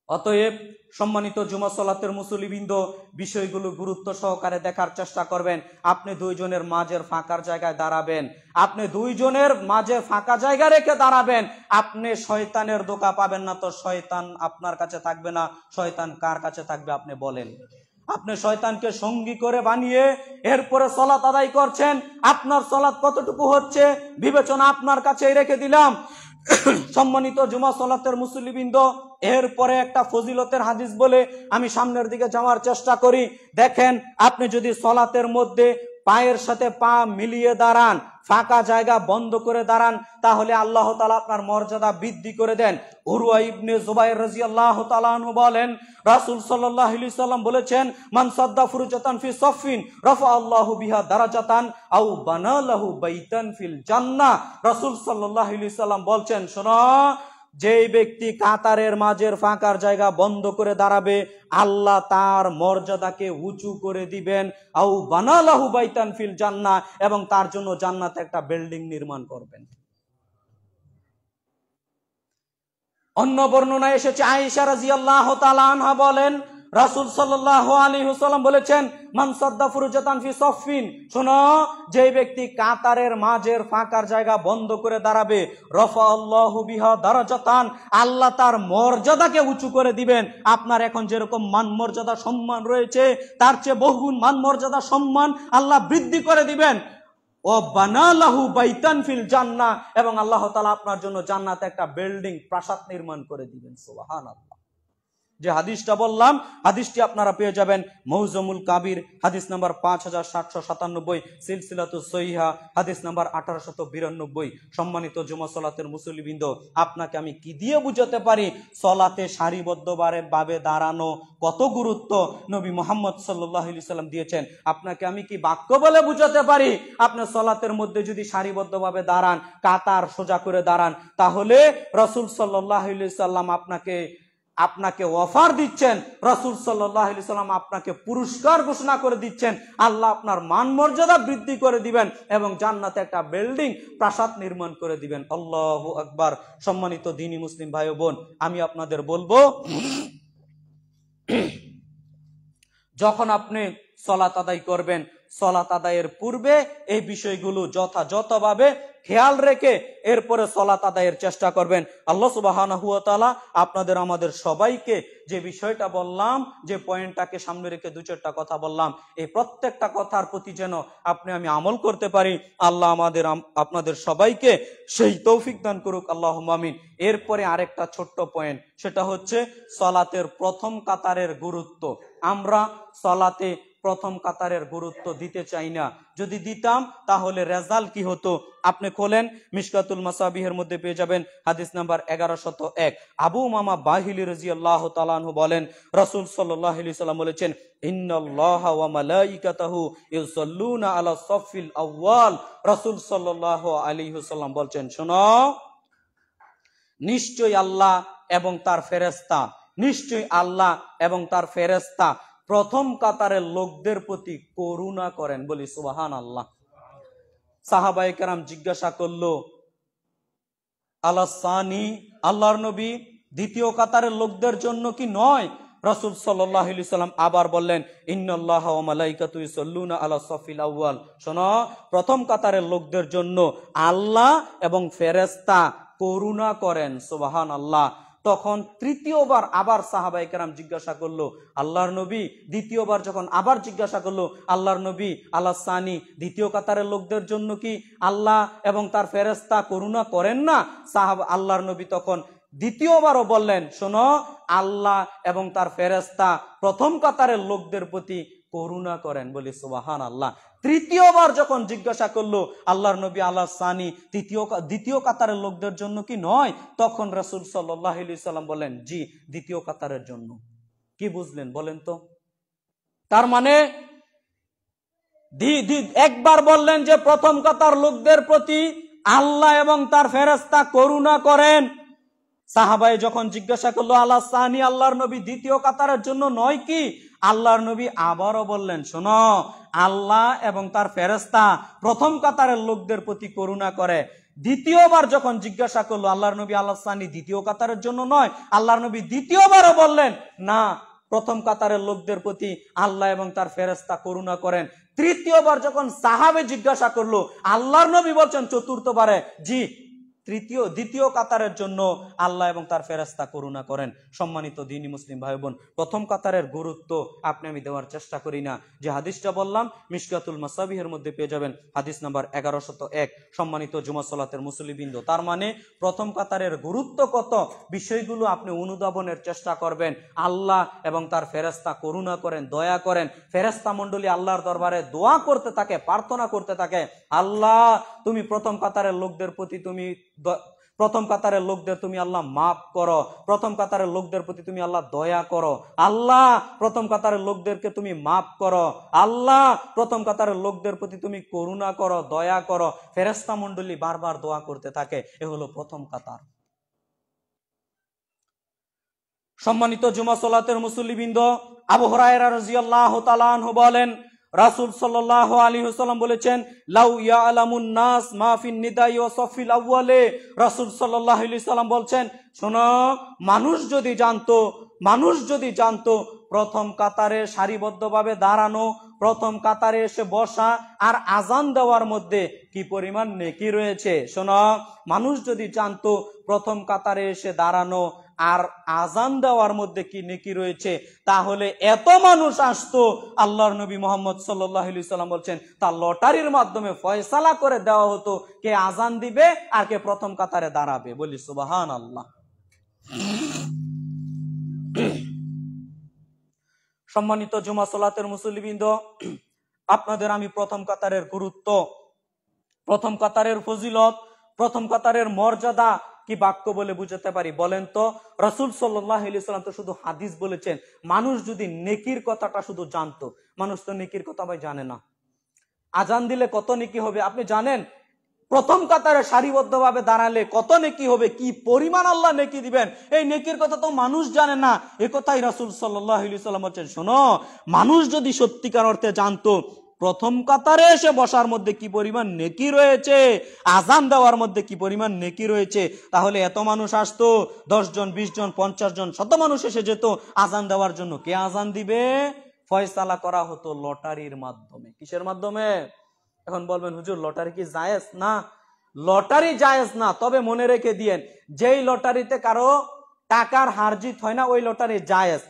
অতএব সম্মানিত জুমা সালাতের মুসল্লিবৃন্দ, বিষয়গুলো গুরুত্ব সহকারে দেখার চেষ্টা করবেন। আপনি 2 জনের মাঝের ফাঁকার জায়গায় দাঁড়াবেন, আপনি 2 জনের মাঝে ফাঁকা জায়গা রেখে দাঁড়াবেন। আপনি শয়তানের ধোঁকা পাবেন না, তো শয়তান আপনার কাছে থাকবে না। শয়তান কার কাছে থাকবে আপনি বলেন? আপনি শয়তানকে সঙ্গী করে বানিয়ে এরপরে সালাত আদায় করছেন। আপনার সালাত কতটুকু হচ্ছে বিবেচনা আপনার কাছেই রেখে দিলাম। সম্মানিত জুমা সালাতের মুসল্লিবৃন্দ, এরপরে একটা ফজিলতের হাদিস বলে আমি সামনের দিকে যাওয়ার চেষ্টা করি। দেখেন, আপনি যদি সালাতের মধ্যে পায়ের সাথে পা মিলিয়ে দাঁড়ান, ফাঁকা জায়গা বন্ধ করে দাঁড়ান, তাহলে আল্লাহ তাআলা আপনার মর্যাদা বৃদ্ধি করে দেন। উরওয়া ইবনে জুবাইর রাদিয়াল্লাহু তাআলা আনহু বলেন, রাসূল সাল্লাল্লাহু আলাইহি সাল্লাম বলেছেন, মান সাদ্দা ফুরজাতান ফি সাফিন রাফা আল্লাহু বিহা দারাজাতান আও বানা লাহু বাইতান ফিল জান্নাহ। রাসূল সাল্লাল্লাহু আলাইহি সাল্লাম বলছেন, শোনো, যেই ব্যক্তি কাতারের মাঝের ফাঁকার জায়গা বন্ধ করে দাঁড়াবে, আল্লাহ তার মর্যাদাকে উঁচু করে দিবেন। আউ বানালাহু বাইতান ফিল জান্নাহ, এবং তার জন্য জান্নাতে একটা বিল্ডিং নির্মাণ করবেন। অন্য বর্ণনায় এসেছে, আয়েশা রাদিয়াল্লাহু তাআলা আনহা বলেন, রাসূল সাল্লাল্লাহু আলাইহি ওয়াসাল্লাম বলেছেন, মান সাদ্দা ফুরজাতান ফি সফিন, শোনো, যে ব্যক্তি কাতারের মাঝের ফাঁকার জায়গা বন্ধ করে দাঁড়াবে, রাফাআল্লাহু বিহা দারাজাতান, আল্লাহ তার মর্যাদাকে উঁচু করে দিবেন। আপনার এখন যেরকম মান মর্যাদা সম্মান রয়েছে, তার চেয়ে বহুগুণ মান মর্যাদা সম্মান আল্লাহ বৃদ্ধি করে দিবেন। ও বানালাহু বাইতান ফিল জান্নাহ, এবং আল্লাহ তাআলা আপনার জন্য জান্নাতে একটা বিল্ডিং, প্রাসাদ নির্মাণ করে দিবেন। সুবহানাল্লাহ। যে হাদিসটা বললাম, হাদিসটি আপনারা পেয়ে যাবেন মৌজুমুল কাবির, হাদিস নাম্বার 5797, সিলসিলাতুস সহিহা, হাদিস নাম্বার 1892। সম্মানিত জুমা সালাতের মুসল্লিবৃন্দ, আপনাকে আমি কি দিয়ে বুঝাতে পারি সালাতে সারিবদ্ধভাবে দাঁড়ানো কত গুরুত্ব নবী মুহাম্মদ সাল্লাল্লাহু আলাইহি সাল্লাম দিয়েছেন? আপনাকে আমি কি বাক্য বলে বুঝাতে পারি? আপনি সালাতের মধ্যে যদি সারিবদ্ধভাবে দাঁড়ান, কাতার সোজা করে দাঁড়ান, তাহলে রাসূল সাল্লাল্লাহু আলাইহি সাল্লাম আপনাকে অফার দিচ্ছেন, রাসূল সাল্লাল্লাহু আলাইহি সাল্লাম আপনাকে পুরস্কার ঘোষণা করে দিচ্ছেন। আল্লাহ আপনার মান মর্যাদা বৃদ্ধি করে দিবেন এবং জান্নাতে একটা বিল্ডিং, প্রাসাদ নির্মাণ করে দিবেন। আল্লাহু আকবার। সম্মানিত দ্বীনি মুসলিম ভাই ও বোন, আমি আপনাদের বলবো, যখন আপনি সালাত আদায় করবেন, সালাত আদায়ের পূর্বে এই বিষয়গুলো যথাযথভাবে খেয়াল রেখে এরপরে সালাত আদায়ের চেষ্টা করবেন। আল্লাহ সুবহানাহু ওয়া তাআলা আপনাদের আমাদের সবাইকে যে বিষয়টা বললাম, যে পয়েন্টটাকে সামনে রেখে দু চারটা কথা বললাম, এই প্রত্যেকটা কথার প্রতি যেন আমি আমল করতে পারি। আল্লাহ আপনাদের সবাইকে সেই তৌফিক দান করুক, আল্লাহুম্মা আমিন। এরপরে আরেকটা ছোট্ট পয়েন্ট, সেটা হচ্ছে সালাতের প্রথম কাতারের গুরুত্ব। আমরা সালাতে প্রথম কাতারের গুরুত্ব দিতে চাই না। যদি দিতাম তাহলে রেজাল্ট কি হতো? আপনি খোলেন, মিশকাতুল মাসাবিহের মধ্যে পেয়ে যাবেন হাদিস নাম্বার 1101। আবু উমামা বাহিলি রাদিয়াল্লাহু তাআলা আনহু বলেন, রাসূল সাল্লাল্লাহু আলাইহি সাল্লাম বলেছেন, ইন্নাল্লাহা ওয়া মালাইকাতাহু ইউসাল্লুনা আলা সাফিল আউয়াল। রাসূল সাল্লাল্লাহু আলাইহি সাল্লাম বলছেন, শোনো, নিশ্চয়ই আল্লাহ এবং তার ফেরেশতা, নিশ্চয়ই আল্লাহ এবং তার ফেরেশতা প্রথম কাতারের লোকদের প্রতি করুণা করেন। বলি সুবহানাল্লাহ। সাহাবায়ে কেরাম জিজ্ঞাসা করলো, আলাসানি, আল্লাহর নবী, দ্বিতীয় কাতারের লোকদের জন্য কি নয়? রাসূল সাল্লাল্লাহু আলাইহি সাল্লাম আবার বললেন, ইন্নাল্লাহা ওয়া মালাইকাতুহু ইউসাল্লুনা আলা সাফিল আউয়াল। শোনো, প্রথম কাতারের লোকদের জন্য আল্লাহ এবং ফেরেশতা করুণা করেন। সুবহানাল্লাহ। তখন তৃতীয়বার আবার সাহাবায়ে কেরাম জিজ্ঞাসা করলো, আল্লাহর নবী, দ্বিতীয়বার যখন আবার জিজ্ঞাসা করলো, আল্লাহর নবী, আল্লাহ সানি, দ্বিতীয় কাতারের লোকদের জন্য কি আল্লাহ এবং তার ফেরেশতা করুণা করেন না? আল্লাহর নবী তখন দ্বিতীয়বারও বললেন, শোনো, আল্লাহ এবং তার ফেরেশতা প্রথম কাতারের লোকদের প্রতি করুণা করেন। বলি সুবহানাল্লাহ। তৃতীয়বার যখন জিজ্ঞাসা করলো, আল্লাহর নবী, আল্লাহ সানি, দ্বিতীয় কাতারের লোকদের জন্য কি নয়? তখন রাসূল সাল্লাল্লাহু আলাইহি সাল্লাম বলেন, জি, দ্বিতীয় কাতারের জন্য। কি বুঝলেন বলেন তো? তার মানে একবার বললেন যে প্রথম কাতার লোকদের প্রতি আল্লাহ এবং তার ফেরেশতা করুণা করেন। সাহাবায়ে যখন জিজ্ঞাসা করলো, আল্লাহ সানি, আল্লাহর নবী, দ্বিতীয় কাতারের জন্য নয় কি? আল্লাহর নবী আবারও বললেন, শোনো, আল্লাহ এবং তার ফেরেশতা প্রথম কাতারের লোকদের প্রতি করুণা করে। দ্বিতীয়বার যখন জিজ্ঞাসা করলো, আল্লাহর নবী, আল্লাহ সানি, দ্বিতীয় কাতারের জন্য নয়? আল্লাহর নবী দ্বিতীয়বারও বললেন, না, প্রথম কাতারের লোকদের প্রতি আল্লাহ এবং তার ফেরেশতা করুণা করেন। তৃতীয়বার যখন সাহাবে জিজ্ঞাসা করলো, আল্লাহর নবী বলছেন চতুর্থবারে, জি, দ্বিতীয় কাতারের জন্য আল্লাহ এবং তার ফেরেশতা করুণা করেন। সম্মানিত দ্বীনি মুসলিম ভাই বোন, প্রথম কাতারের গুরুত্ব আমি দেওয়ার চেষ্টা করি না। যে হাদিসটা বললাম মিশকাতুল মাসাবিহের মধ্যে পেয়ে যাবেন হাদিস নাম্বার 1101। সম্মানিত জুমা সালাতের মুসল্লিবৃন্দ, তার মানে প্রথম কাতারের গুরুত্ব কত, বিষয়গুলো আপনি অনুধাবনের চেষ্টা করবেন। আল্লাহ এবং তার ফেরেশতা করুণা করেন, দয়া করেন। ফেরেশতা মণ্ডলী আল্লাহর দরবারে দোয়া করতে থাকে, প্রার্থনা করতে থাকে, আল্লাহ, তুমি প্রথম কাতারের লোকদের প্রতি তুমি আল্লাহ মাফ করো, প্রথম কাতারের লোকদের প্রতি তুমি আল্লাহ দয়া করো, আল্লাহ প্রথম কাতারের লোকদেরকে তুমি মাফ করো, আল্লাহ প্রথম কাতারের লোকদের প্রতি তুমি করুণা করো, দয়া করো। ফেরেশতা মণ্ডলী বারবার দোয়া করতে থাকে। এ হলো প্রথম কাতার। সম্মানিত জুমা সালাতের মুসল্লিবৃন্দ, আবু হুরায়রা রাদিয়াল্লাহু তাআলা আনহু বলেন, রাসূল সাল্লাল্লাহু আলাইহি ওয়াসাল্লাম বলেছেন, লাউ ইয়ালামুন নাস মা ফিন নিদাই ওয়া সাফিল আউয়ালে। রাসূল সাল্লাল্লাহু আলাইহি ওয়াসাল্লাম বলছেন, শোনো, মানুষ যদি জানতো প্রথম কাতারে সারিবদ্ধভাবে দাঁড়ানো, প্রথম কাতারে এসে বসা আর আজান দেওয়ার মধ্যে কি পরিমাণ নেকি রয়েছে। শোনো, মানুষ যদি জানতো প্রথম কাতারে এসে দাঁড়ানো আর আজান দেওয়ার মধ্যে কি নেকি রয়েছে, তাহলে এত মানুষ আসতো। আল্লাহর নবী মুহাম্মদ সাল্লাল্লাহু আলাইহি ওয়াসাল্লাম বলছেন, তার লটারির মাধ্যমে ফয়সালা করে দেওয়া হতো কে আজান দিবে আর কে প্রথম কাতারে দাঁড়াবে। বলি সুবহানাল্লাহ। সম্মানিত জুমা সালাতের মুসল্লিবৃন্দ, আপনাদের আমি প্রথম কাতারের গুরুত্ব, প্রথম কাতারের ফজিলত, প্রথম কাতারের মর্যাদা কি বাক্য বলে বুঝাতে পারি বলেন তো? রাসূল সাল্লাল্লাহু আলাইহি ওয়াসাল্লাম তো শুধু হাদিস বলেছেন। মানুষ যদি নেকির কথাটা শুধু জানতো, মানুষ তো নেকির কথা ভাই জানে না। আজান দিলে কত নেকি হবে আপনি জানেন? প্রথম কাতারে সারিবদ্ধভাবে দাঁড়ালে কত নেকি হবে, কি পরিমাণ আল্লাহ নেকি দিবেন, এই নেকির কথা তো মানুষ জানে না। এ কথাই রাসূল সাল্লাল্লাহু আলাইহি ওয়াসাল্লাম বলেন, শোনো, মানুষ যদি সত্যিকার অর্থে জানতো প্রথম কাতারে এসে বসার মধ্যে কি পরিমাণ নেকি রয়েছে, আজান দেওয়ার মধ্যে কি পরিমাণ নেকি রয়েছে, তাহলে এত মানুষ আসতো। 10 জন, 20 জন, 50 জন, শত মানুষ এসে যেত আজান দেওয়ার জন্য। কে আজান দিবে ফয়সালা করা হতো লটারির মাধ্যমে। কিসের মাধ্যমে? এখন বলবেন, হুজুর লটারি কি জায়েজ? না, লটারি জায়েজ না। তবে মনে রেখে দিয়েন, যেই লটারিতে কারো টাকার হারজিত হয় না ওই লটারি জায়েজ।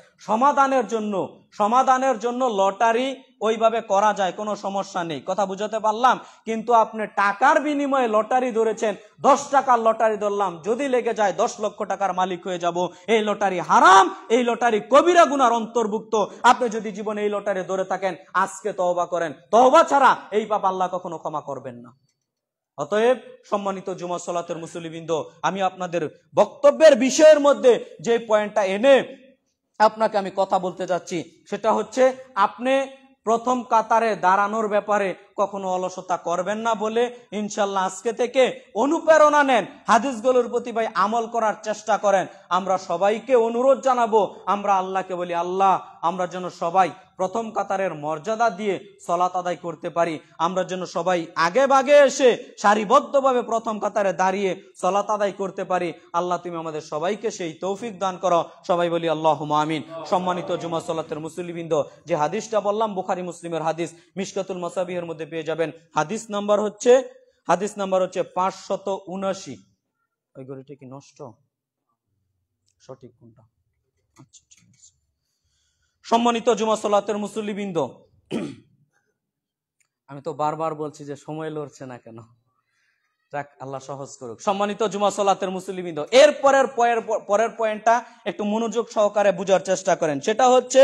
সমাধানের জন্য লটারি ওইভাবে করা যায়, কোনো সমস্যা নেই। কথা বুঝাতে পারলাম? কিন্তু আপনি টাকার বিনিময়ে লটারি ধরেছেন, 10 টাকার লটারি ধরলাম, যদি লেগে যায় 10 লক্ষ টাকার মালিক হয়ে যাব, এই লটারি হারাম, এই লটারি কবিরা গুনার অন্তর্ভুক্ত। আপনি যদি জীবনে এই লটারি ধরে থাকেন, আজকে তওবা করেন। তওবা ছাড়া এই পাপ আল্লাহ কখনো ক্ষমা করবেন না। অতএব সম্মানিত জুমা সালাতের মুসল্লিবৃন্দ, আমি আপনাদের বক্তব্যের বিষয়ের মধ্যে যে পয়েন্টটা এনে আপনাকে আমি কথা বলতে যাচ্ছি, সেটা হচ্ছে আপনি প্রথম কাতারে দাঁড়ানোর ব্যাপারে কখনো অলসতা করবেন না বলে ইনশাল্লাহ আজকে থেকে অনুপ্রেরণা নেন, হাদিসগুলোর প্রতি ভাই আমল করার চেষ্টা করেন। আমরা সবাইকে অনুরোধ জানাবো, আমরা আল্লাহকে বলি, আল্লাহ আমরা যেন সবাই প্রথম কাতারের মর্যাদা দিয়ে সালাত আদায় করতে পারি। আমরা যেন সবাই আগে ভাগে এসে সারিবদ্ধভাবে প্রথম কাতারে দাঁড়িয়ে সালাত আদায় করতে পারি। আল্লাহ তুমি আমাদের সবাইকে সেই তৌফিক দান করো। সবাই বলি আল্লাহুম্মা আমিন। সম্মানিত জুমা সালাতের মুসল্লিবৃন্দ, যে হাদিসটা বললাম বুখারী মুসলিমের হাদিস, মিশকাতুল মাসাবিহের মধ্যে পেয়ে যাবেন। হাদিস নাম্বার হচ্ছে 579। ওই ঘড়িটা কি নষ্ট? সঠিক কোনটা? আচ্ছা ঠিক আছে। সম্মানিত জুমা সালাতের মুসল্লিবৃন্দ, আমি তো বারবার বলছি যে সময় লড়ছে না কেন, যাক আল্লাহ সহজ করুক। সম্মানিত জুমা সালাতের মুসল্লিবৃন্দ, এর পরের পয়েন্টটা একটু মনোযোগ সহকারে বুঝার চেষ্টা করেন। সেটা হচ্ছে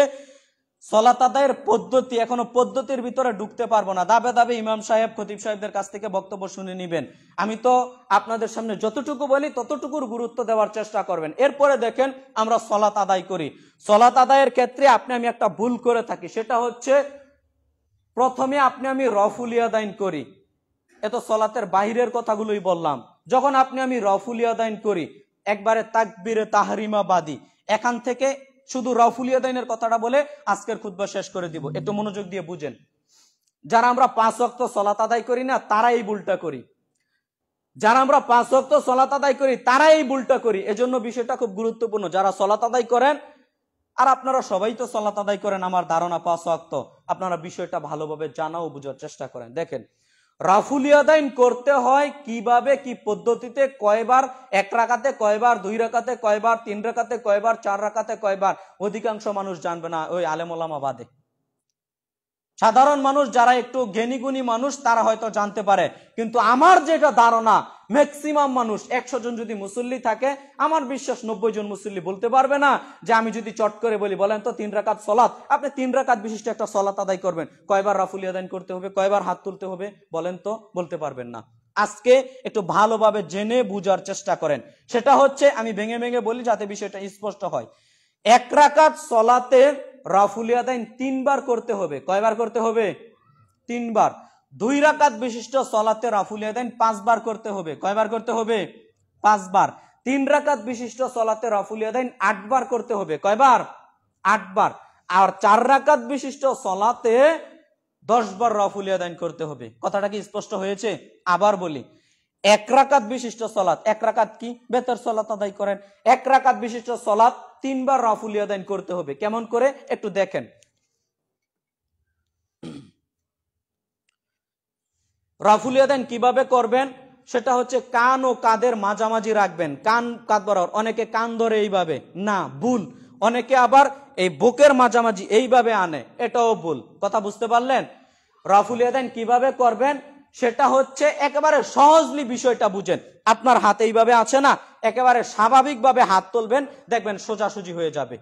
সালাত আদায়ের পদ্ধতি। এখনো পদ্ধতির ভিতরে ঢুকতে পারবো না, ধাপে ধাপে ইমাম সাহেব, খতিব সাহেবদের কাছ থেকে বক্তব্য শুনে নিবেন। আমি তো আপনাদের সামনে যতটুকু বলি ততটুকুর গুরুত্ব দেওয়ার চেষ্টা করবেন। এরপরে দেখেন আমরা সালাত আদায় করি, সালাত আদায়ের ক্ষেত্রে আমি একটা ভুল করে থাকি। সেটা হচ্ছে প্রথমে আমি রফুল ইয়াদাইন করি। এত সালাতের বাহিরের কথাগুলোই বললাম। যখন আমি রফুল ইয়াদাইন করি, একবারে তাকবীরে তাহরিমা বাদি, এখান থেকে শুধু রফুল ইয়াদাইনের কথাটা বলে আজকের খুতবা শেষ করে দিব। একটু মনোযোগ দিয়ে বুঝেন। যারা আমরা 5 ওয়াক্ত সালাত আদায় করি না, তারা এই ভুলটা করি। যারা আমরা 5 ওয়াক্ত সালাত আদায় করি, তারা এই ভুলটা করি। এজন্য বিষয়টা খুব গুরুত্বপূর্ণ। যারা সালাত আদায় করেন, আর আপনারা সবাই তো সালাত আদায় করেন আমার ধারণা 5 ওয়াক্ত, আপনারা বিষয়টা ভালোভাবে জানা ও বুঝার চেষ্টা করেন। দেখেন রফুল ইয়াদাইন করতে হয় কিভাবে, কি পদ্ধতিতে, কয়বার, 1 রাকাতে কয়বার, 2 রাকাতে কয়বার, 3 রাকাতে কয়বার, 4 রাকাতে কয়বার, অধিকাংশ মানুষ জানবে না, ওই আলেম ওলামা বাদে। সাধারণ মানুষ যারা একটু জ্ঞানীগুণী মানুষ তারা হয়তো জানতে পারে, কিন্তু আমার যেটা ধারণা ম্যাক্সিমাম মানুষ, 100 জন যদি মুসল্লি থাকে, আমার বিশ্বাস 90 জন মুসল্লি বলতে পারবে না যে আমি যদি চট করে বলি, বলেন তো 3 রাকাত সালাত, আপনি 3 রাকাত বিশিষ্ট একটা সালাত আদায় করবেন, কয়বার রফুল ইয়াদাইন করতে হবে, কয়বার হাত তুলতে হবে, বলেন তো? বলতে পারবেন না। আজকে একটু ভালোভাবে জেনে বুঝার চেষ্টা করেন। সেটা হচ্ছে আমি ভেঙে ভেঙে বলি যাতে বিষয়টা স্পষ্ট হয়। 1 রাকাত সালাতে রফুল ইয়াদাইন 3 বার করতে হবে। কয়বার করতে হবে? 3 বার। 2 রাকাত বিশিষ্ট সালাতে রফুল ইয়াদাইন 5 বার করতে হবে। কয়বার করতে হবে? 5 বার। 3 রাকাত বিশিষ্ট সলাতে রাফুল ইয়াদাইন 8 বার করতে হবে। কয়বার? 8 বার। আর 4 রাকাত বিশিষ্ট সলাতে 10 বার রাফুল ইয়াদাইন করতে হবে। কথাটা কি স্পষ্ট হয়েছে? আবার বলি, 1 রাকাত বিশিষ্ট সলাত, 1 রাকাত কি বেতর সলাত আদায় করেন, 1 রাকাত বিশিষ্ট সলাত 3 বার রাফুল ইয়াদাইন করতে হবে। কেমন করে একটু দেখেন। রাফুল ইয়াদাইন কিভাবে করবেন সেটা হচ্ছে কান ও কাদের মাঝামাঝি রাখবেন, কান কাঁধ বরাবর। অনেকে কান ধরে এইভাবে, না, ভুল। অনেকে আবার এই বুকের মাঝামাঝি এইভাবে আনে, এটাও ভুল। কথা বুঝতে পারলেন? রাফুল ইয়াদাইন কিভাবে করবেন সেটা হচ্ছে একেবারে সহজলি বিষয়টা বুঝেন। আপনার হাত এইভাবে আছে না, একেবারে স্বাভাবিকভাবে হাত তুলবেন, দেখবেন সোজাসুজি হয়ে যাবে।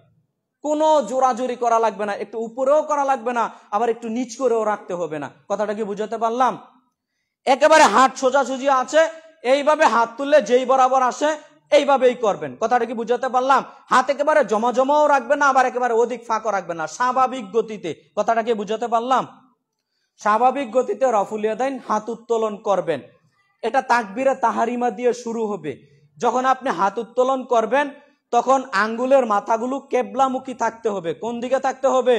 কোনো জোরাজুরি করা লাগবে না, একটু উপরেও করা লাগবে না, আবার একটু নিচ করেও রাখতে হবে না। কথাটা কি বুঝাতে পারলাম? একেবারে হাত সোজাসুজি আছে, এইভাবে হাত তুললে যেই বরাবর আসে এইভাবেই করবেন। কথাটা কি বুঝাতে পারলাম? হাত একেবারে জমা জমাও রাখবেন না, আবার একেবারে অধিক ফাঁকও রাখবেন না, স্বাভাবিক গতিতে। কথাটা কি বুঝাতে পারলাম? স্বাভাবিক গতিতে রাফুল ইয়াদাইন হাত উত্তোলন করবেন। এটা তাকবীরে তাহারিমা দিয়ে শুরু হবে। যখন আপনি হাত উত্তোলন করবেন তখন আঙ্গুলের মাথাগুলো কেবলামুখী থাকতে হবে। কোন দিকে থাকতে হবে?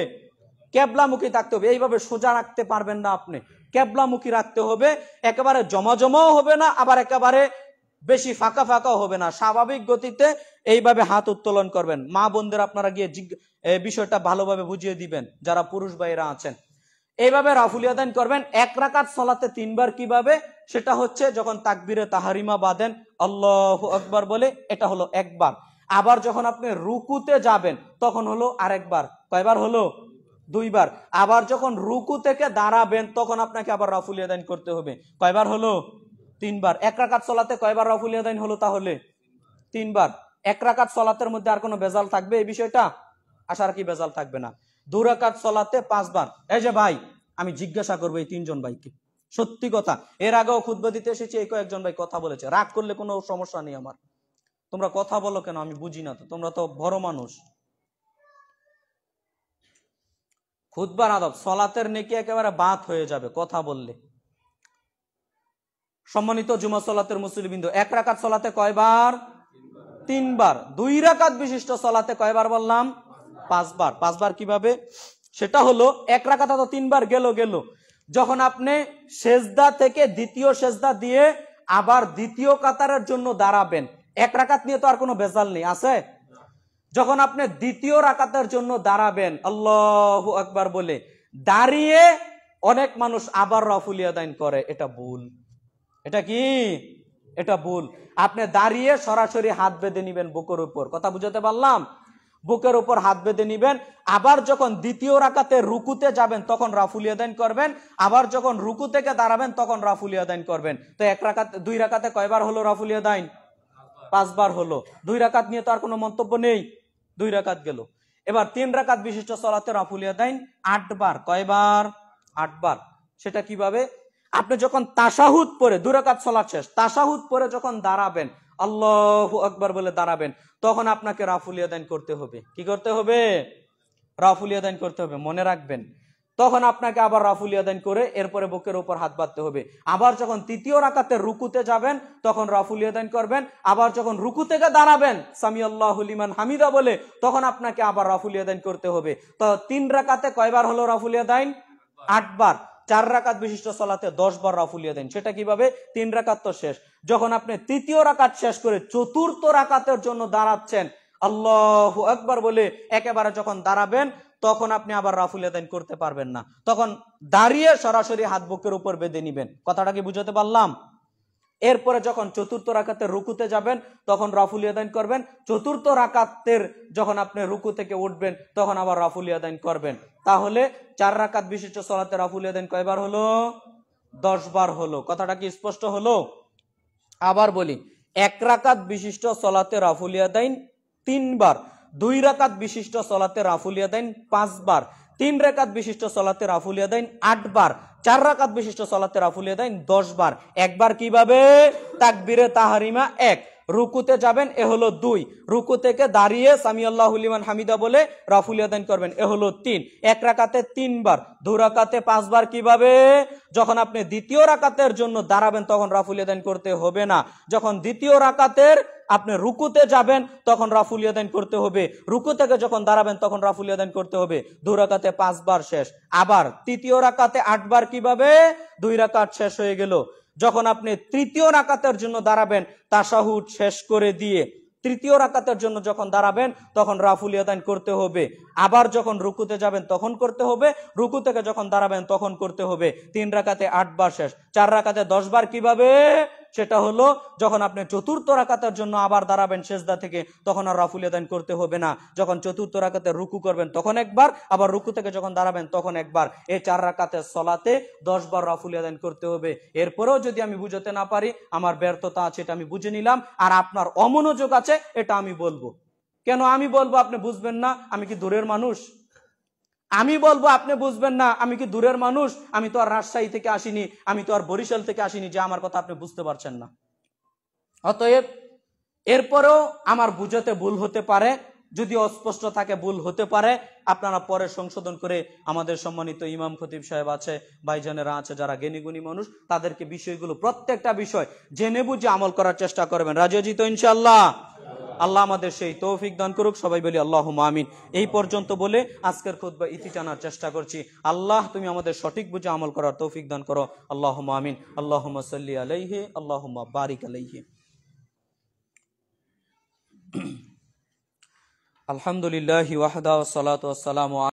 কেবলামুখী থাকতে হবে। এইভাবে সোজা রাখতে পারবেন না আপনি, কেবলামুখী রাখতে হবে। একেবারে জমা জমাও হবে না, আবার একেবারে বেশি ফাঁকা ফাঁকাও হবে না, স্বাভাবিক গতিতে এইভাবে হাত উত্তোলন করবেন। মা বোনদের আপনারা গিয়ে বিষয়টা ভালোভাবে বুঝিয়ে দিবেন যারা পুরুষ ভাইরা আছেন। এইভাবে রাফুল ইয়াদাইন করবেন। 1 রাকাত সলাতে 3 বার কিভাবে, সেটা হচ্ছে যখন তাকবীরে তাহারিমা বাঁধেন আল্লাহু আকবার বলে, এটা হলো 1 বার। আবার যখন আপনি রুকুতে যাবেন তখন হলো আরেকবার। কয়বার হলো? 2 বার। আবার যখন রুকু থেকে দাঁড়াবেন তখন আপনাকে আবার রাফুল ইয়াদাইন করতে হবে। কয়বার হলো? 3 বার। 1 রাকাত সলাতে কয়বার রাফুল ইয়াদাইন হলো তাহলে? 3 বার। 1 রাকাত সলাতের মধ্যে আর কোনো বেজাল থাকবে এই বিষয়টা? আশার কি বেজাল থাকবে না। 2 রাকাত সলাতে 5 বার। এই যে ভাই, আমি জিজ্ঞাসা করবো এই 3 জন ভাইকে, সত্যি কথা, এর আগেও খুতবা দিতে এসেছি, এই কয়েকজন ভাই কথা বলেছে। রাগ করলে কোনো সমস্যা নেই আমার, তোমরা কথা বলো কেন আমি বুঝি না তো, তোমরা তো বড় মানুষ। খুতবার আদব, সলাতের নেকি একেবারে বাদ হয়ে যাবে কথা বললে। সম্মানিত জুমা সলাতের মুসল্লিবৃন্দ, 1 রাকাত সলাতে কয়বার? 3 বার। 2 রাকাত বিশিষ্ট সলাতে কয়বার বললাম? 5 বার। 5 বার কিভাবে সেটা হলো, 1 রাকাত তো 3 বার গেল। যখন আপনি সেজদা থেকে দ্বিতীয় সেজদা দিয়ে আবার দ্বিতীয় কাতারের জন্য দাঁড়াবেন, 1 রাকাত নিয়ে তো আর কোনো বেজাল নেই, আছে? যখন আপনি দ্বিতীয় রাকাতের জন্য দাঁড়াবেন আল্লাহু আকবার বলে, দাঁড়িয়ে অনেক মানুষ আবার রাফুল ইয়াদাইন করে, এটা ভুল। এটা কি? এটা ভুল। আপনি দাঁড়িয়ে সরাসরি হাত বেঁধে নিবেন বুকের উপর। কথা বুঝাতে পারলাম? বুকের উপর হাত বেঁধে নিবেন। আবার যখন দ্বিতীয় রাকাতে রুকুতে যাবেন তখন রাফুল ইয়াদাইন করবেন। আবার যখন রুকু থেকে দাঁড়াবেন তখন রাফুল ইয়াদাইন করবেন। তো 1 রাকাত 2 রাকাতে কয়বার হলো রাফুল ইয়াদাইন? 5 বার হলো। 2 রাকাত নিয়ে তো আর কোনো মন্তব্য নেই, 2 রাকাত গেল। এবার 3 রাকাত বিশিষ্ট সালাতে রাফুল ইয়াদাইন 8 বার। কয়বার? 8 বার। সেটা কিভাবে? আপনি যখন তাশাহুদ পড়ে 2 রাকাত সালাত শেষ, তাশাহুদ পড়ে যখন দাঁড়াবেন আল্লাহু আকবার বলে দাঁড়াবেন, তখন আপনাকে রাফুল ইয়াদাইন করতে হবে। কি করতে হবে? রাফুল ইয়াদাইন করতে হবে, মনে রাখবেন। তখন আপনাকে আবার রাফুল ইয়াদাইন করে এরপরে বুকের উপর হাত বাঁধতে হবে। আবার যখন তৃতীয় রাকাতে রুকুতে যাবেন তখন রাফুল ইয়াদাইন করবেন। আবার যখন রুকু থেকে দাঁড়াবেন সামি আল্লাহু লিমান হামিদা বলে, তখন আপনাকে আবার রাফুল ইয়াদাইন করতে হবে। তো 3 রাকাতে কয়বার হলো রাফুল ইয়াদাইন? 8 বার। 4 রাকাত বিশিষ্ট সালাতে 10 বার রাফুল ইয়াদাইন। সেটা কিভাবে? 3 রাকাত তো শেষ, যখন আপনি তৃতীয় রাকাত শেষ করে চতুর্থ রাকাতের জন্য দাঁড়াচ্ছেন আল্লাহু আকবার বলে, একেবারে যখন দাঁড়াবেন তখন আপনি আবার রাফুল ইয়াদাইন করতে পারবেন না, তখন দাঁড়িয়ে সরাসরি হাত বুকের উপর বেঁধে নিবেন। কথাটা কি বুঝাতে পারলাম? এরপরে যখন চতুর্থ রাকাতের রুকুতে যাবেন তখন রাফুল ইয়াদাইন করবেন। চতুর্থ রাকাতের যখন আপনি রুকু থেকে উঠবেন তখন আবার রাফুল ইয়াদাইন করবেন। তাহলে 4 রাকাত বিশিষ্ট সালাতে রাফুল ইয়াদাইন কয়বার হলো? 10 বার হলো। কথাটা কি স্পষ্ট হলো? আবার বলি, 1 রাকাত বিশিষ্ট সালাতে রাফুল ইয়াদাইন 3 বার। 2 রাকাত বিশিষ্ট সালাতে রাফুল ইয়াদাইন 5 বার। 3 রাকাত বিশিষ্ট সালাতে রাফুল ইয়াদাইন 8 বার। 4 রাকাত বিশিষ্ট সালাতে রাফুল ইয়াদাইন 10 বার। একবার কিভাবে? তাকবীরে তাহরিমা 1, রুকুতে যাবেন, এ হলো 2। রুকু থেকে দাঁড়িয়ে সামি আল্লাহু লিমান হামিদা বলে রাফুল ইয়াদাইন করবেন, এ হলো 3। এক রাকাতে 3 বার, 2 রাকাতে 5 বার। কিভাবে? যখন আপনি দ্বিতীয় রাকাতের জন্য দাঁড়াবেন তখন রাফুল ইয়াদাইন করতে হবে না। যখন দ্বিতীয় রাকাতের আপনি রুকুতে যাবেন তখন রাফুল ইয়াদাইন করতে হবে। রুকু থেকে যখন দাঁড়াবেন তখন রাফুল ইয়াদাইন করতে হবে। 2 রাকাতে 5 বার শেষ। আবার তৃতীয় রাকাতে 8 বার। কিভাবে? 2 রাকাত শেষ হয়ে গেল। যখন আপনি তৃতীয় রাকাতের জন্য দাঁড়াবেন তাশাহুদ শেষ করে দিয়ে তৃতীয় রাকাতের জন্য যখন দাঁড়াবেন তখন রাফুল ইয়াদাইন করতে হবে। আবার যখন রুকুতে যাবেন তখন করতে হবে। রুকু থেকে যখন দাঁড়াবেন তখন করতে হবে। 3 রাকাতে 8 বার শেষ। 4 রাকাতে 10 বার। কিভাবে? সেটা হলো যখন আপনি চতুর্থ রাকাতের জন্য আবার দাঁড়াবেন সেজদা থেকে তখন আর রাফুল ইয়াদাইন করতে হবে না। যখন চতুর্থ রাকাতে রুকু করবেন তখন একবার, আবার রুকু থেকে যখন দাঁড়াবেন তখন একবার। এই 4 রাকাতের সলাতে 10 বার রাফুল ইয়াদাইন করতে হবে। এরপরেও যদি আমি বুঝাতে না পারি, আমার ব্যর্থতা আছে, এটা আমি বুঝে নিলাম। আর আপনার অমনোযোগ আছে, এটা আমি বলবো। কেন আমি বলবো আপনি বুঝবেন না? আমি কি দূরের মানুষ? আমি বলবো আপনি বুঝবেন না, আমি কি দূরের মানুষ? আমি তো আর রাজশাহী থেকে আসিনি, আমি তো আর বরিশাল থেকে আসিনি যে আমার কথা আপনি বুঝতে পারছেন না। অতএব এরপরেও আমার বুঝাতে ভুল হতে পারে, যদি অস্পষ্ট থাকে ভুল হতে পারে। আপনারা পরে সংশোধন করে, আমাদের সম্মানিত ইমাম খতিব সাহেব আছে, ভাইজানেরা আছে যারা জ্ঞানীগুণী মানুষ, তাদেরকে বিষয়গুলো প্রত্যেকটা বিষয় জেনে বুঝে আমল করার চেষ্টা করবেন। রাজি আছি তো ইনশাআল্লাহ? আল্লাহ আমাদের সেই তৌফিক দান করুক। সবাই বলি আল্লাহুম্মা আমিন। এই পর্যন্ত বলে আজকের খুতবা ইতি টানার চেষ্টা করছি। আল্লাহ তুমি আমাদের সঠিক বুঝে আমল করার তৌফিক দান করো। আল্লাহুম্মা আমিন। আল্লাহুম্মা সাল্লি আলাইহি, আল্লাহুম্মা বারিক আলাইহি। আলহামদুলিল্লাহি ওয়াহদা ওয়াসসালাতু ওয়াসসালামু